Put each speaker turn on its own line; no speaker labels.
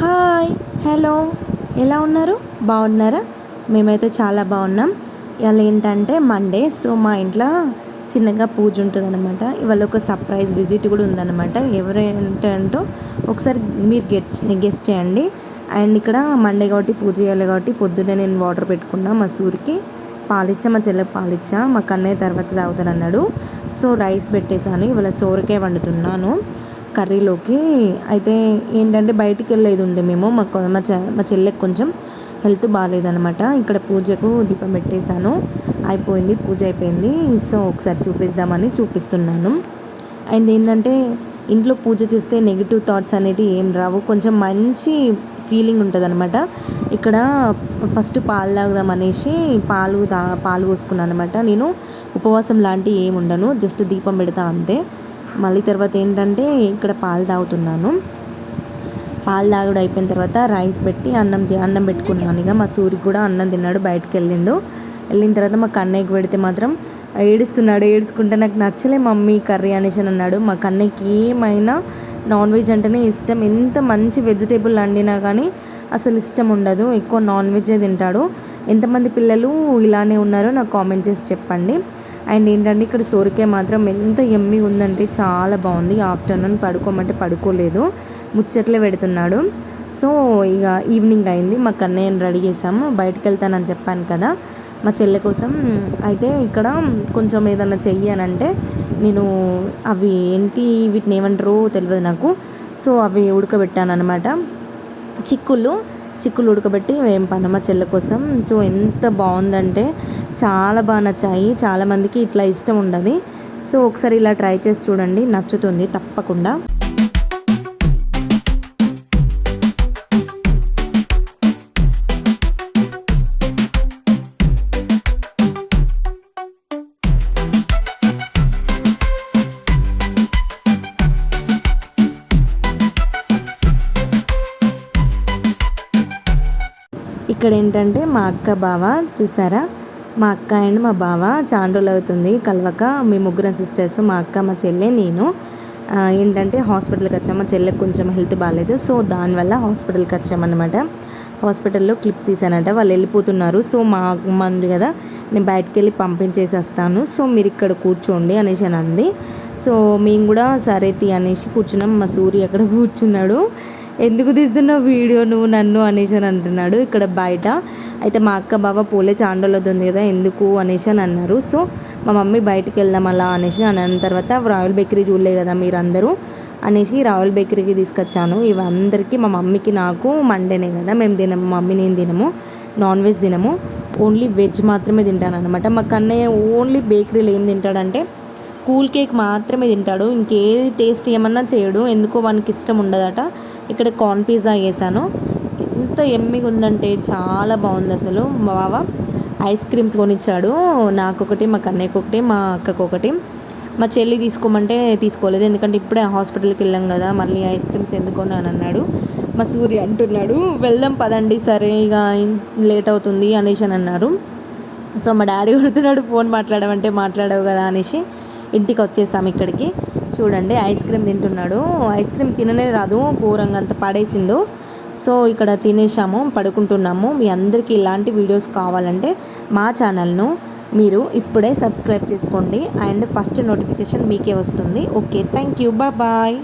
Hi, hello, ఎలా ఉన్నారు? బాగున్నారా? మేమైతే చాలా బాగున్నాం. ఇవాళ ఏంటంటే మండే, సో మా ఇంట్లో చిన్నగా పూజ ఉంటుందన్నమాట. ఇవాళ ఒక సర్ప్రైజ్ విజిట్ కూడా ఉందన్నమాట. ఎవరేంటంటో ఒకసారి మీరు గెస్ట్ చేయండి. అండ్ ఇక్కడ మండే కాబట్టి పూజ చేయాలి కాబట్టి పొద్దున్నే నేను వాటర్ పెట్టుకున్నా. మా సూరికి పాలిచ్చా, మా చెల్లెకి పాలిచ్చా, మా కన్నయ్య తర్వాత తాగుతానన్నాడు. సో రైస్ పెట్టేశాను. ఇవాళ సోరకాయ వండుతున్నాను కర్రీలోకి. అయితే ఏంటంటే బయటికి వెళ్ళేది ఉంది, మేము మా చెల్లెకి కొంచెం హెల్త్ బాగాలేదనమాట. ఇక్కడ పూజకు దీపం పెట్టేశాను, అయిపోయింది, పూజ అయిపోయింది. సో ఒకసారి చూపిద్దామని చూపిస్తున్నాను. అండ్ ఏంటంటే ఇంట్లో పూజ చేస్తే నెగిటివ్ థాట్స్ అనేటివి ఏం రావు, కొంచెం మంచి ఫీలింగ్ ఉంటుంది అనమాట. ఇక్కడ ఫస్ట్ పాలు తాగుదాం అనేసి పాలు పోసుకున్నాను అనమాట. నేను ఉపవాసం లాంటివి ఏమి ఉండను, జస్ట్ దీపం పెడతా అంతే. మళ్ళీ తర్వాత ఏంటంటే ఇక్కడ పాలు తాగుతున్నాను. పాలు తాగుడు అయిపోయిన తర్వాత రైస్ పెట్టి అన్నం పెట్టుకున్నాను. ఇక మా సూరికి కూడా అన్నం తిన్నాడు, బయటకు వెళ్ళిన తర్వాత మా కన్నయ్యకి పెడితే మాత్రం ఏడుస్తున్నాడు. ఏడుచుకుంటే నాకు నచ్చలే మమ్మీ కర్రీ అనేసి అన్నాడు. మా కన్నయ్యకి ఏమైనా నాన్ వెజ్ అంటేనే ఇష్టం. ఎంత మంచి వెజిటేబుల్ వండినా కానీ అసలు ఇష్టం ఉండదు, ఎక్కువ నాన్ వెజే తింటాడు. ఎంతమంది పిల్లలు ఇలానే ఉన్నారో నాకు కామెంట్ చేసి చెప్పండి. అండ్ ఏంటంటే ఇక్కడ సోరకాయ మాత్రం ఎంత యమ్మీ ఉందంటే చాలా బాగుంది. ఆఫ్టర్నూన్ పడుకోమంటే పడుకోలేదు, ముచ్చట్లే పెడుతున్నాడు. సో ఇక ఈవినింగ్ అయింది, మా కన్నయ్యని రెడీ చేసాము, బయటకు వెళ్తానని చెప్పాను కదా మా చెల్లె కోసం. అయితే ఇక్కడ కొంచెం ఏదన్నా చెయ్యానంటే నేను అవి ఏంటి వీటిని ఏమంటారో తెలియదు నాకు. సో అవి ఉడకబెట్టాను అనమాట, చిక్కులు ఉడకబెట్టి వేంపాను మా చెల్లె కోసం. సో ఎంత బాగుందంటే చాలా బాగా నచ్చాయి. చాలామందికి ఇట్లా ఇష్టం ఉండదు. సో ఒకసారి ఇలా ట్రై చేసి చూడండి, నచ్చుతుంది తప్పకుండా. ఇక్కడ ఏంటంటే మా అక్క బావ చూసారా, మా అక్క అండ్ మా బావ చాలా రోజులు అవుతుంది కలవక. మీ ముగ్గురం సిస్టర్స్, మా అక్క, మా చెల్లె, నేను ఏంటంటే హాస్పిటల్కి వచ్చాము. మా చెల్లెకి కొంచెం హెల్త్ బాగాలేదు, సో దానివల్ల హాస్పిటల్కి వచ్చామన్నమాట. హాస్పిటల్లో క్లిప్ తీసానంట, వాళ్ళు వెళ్ళిపోతున్నారు. సో మా మంది కదా, నేను బయటకు వెళ్ళి పంపించేసి వస్తాను, సో మీరు ఇక్కడ కూర్చోండి అనేసి అని అంది. సో మేము కూడా సరే తీ అనేసి కూర్చున్నాం. మా సూర్య అక్కడ కూర్చున్నాడు. ఎందుకు తీస్తున్నావు వీడియో నువ్వు నన్ను అనేసి అని అంటున్నాడు ఇక్కడ బయట. అయితే మా అక్క బావ పోలే చాండోలది ఉంది కదా ఎందుకు అనేసి అని అన్నారు. సో మా మమ్మీ బయటికి వెళ్దాం అలా అనేసి అని అన్న తర్వాత రాయల్ బేకరీ చూడలే కదా మీరందరూ అనేసి రాయల్ బేకరీకి తీసుకొచ్చాను. ఇవి అందరికీ, మా మమ్మీకి నాకు మండేనే కదా, మేము తినము, మమ్మీ నేను తినము, నాన్ వెజ్ తినము, ఓన్లీ వెజ్ మాత్రమే తింటాను అనమాట. మా కన్నయ్య ఓన్లీ బేకరీలో ఏం తింటాడంటే కూల్ కేక్ మాత్రమే తింటాడు, ఇంకేది టేస్ట్ ఏమన్నా చేయడు, ఎందుకో వానికి ఇష్టం ఉండదట. ఇక్కడ కార్న్ పిజ్జా చేశాను, ఎంత ఎమ్మిగా ఉందంటే చాలా బాగుంది అసలు. మా బావ ఐస్ క్రీమ్స్ కొనిచ్చాడు, నాకొకటి, మా కన్నయ్యకి ఒకటి, మా అక్కకు ఒకటి. మా చెల్లి తీసుకోమంటే తీసుకోలేదు, ఎందుకంటే ఇప్పుడే హాస్పిటల్కి వెళ్ళాం కదా, మళ్ళీ ఐస్ క్రీమ్స్ ఎందుకు అని అన్నాడు. మా సూర్య అంటున్నాడు వెళ్దాం పదండి, సరే ఇక లేట్ అవుతుంది అనేసి అని అన్నారు. సో మా డాడీ కొడుతున్నాడు, ఫోన్ మాట్లాడమంటే మాట్లాడవు కదా అనేసి ఇంటికి వచ్చేసాము. ఇక్కడికి చూడండి ఐస్ క్రీమ్ తింటున్నాడు, ఐస్ క్రీమ్ తిననే రాదు, ఘోరంగా అంత పడేసిండు. సో ఇక్కడ తినేసాము, పడుకుంటున్నాము. మీ అందరికీ ఇలాంటి వీడియోస్ కావాలంటే మా ఛానల్ను మీరు ఇప్పుడే సబ్స్క్రైబ్ చేసుకోండి, అండ్ ఫస్ట్ నోటిఫికేషన్ మీకే వస్తుంది. Okay, thank you, bye.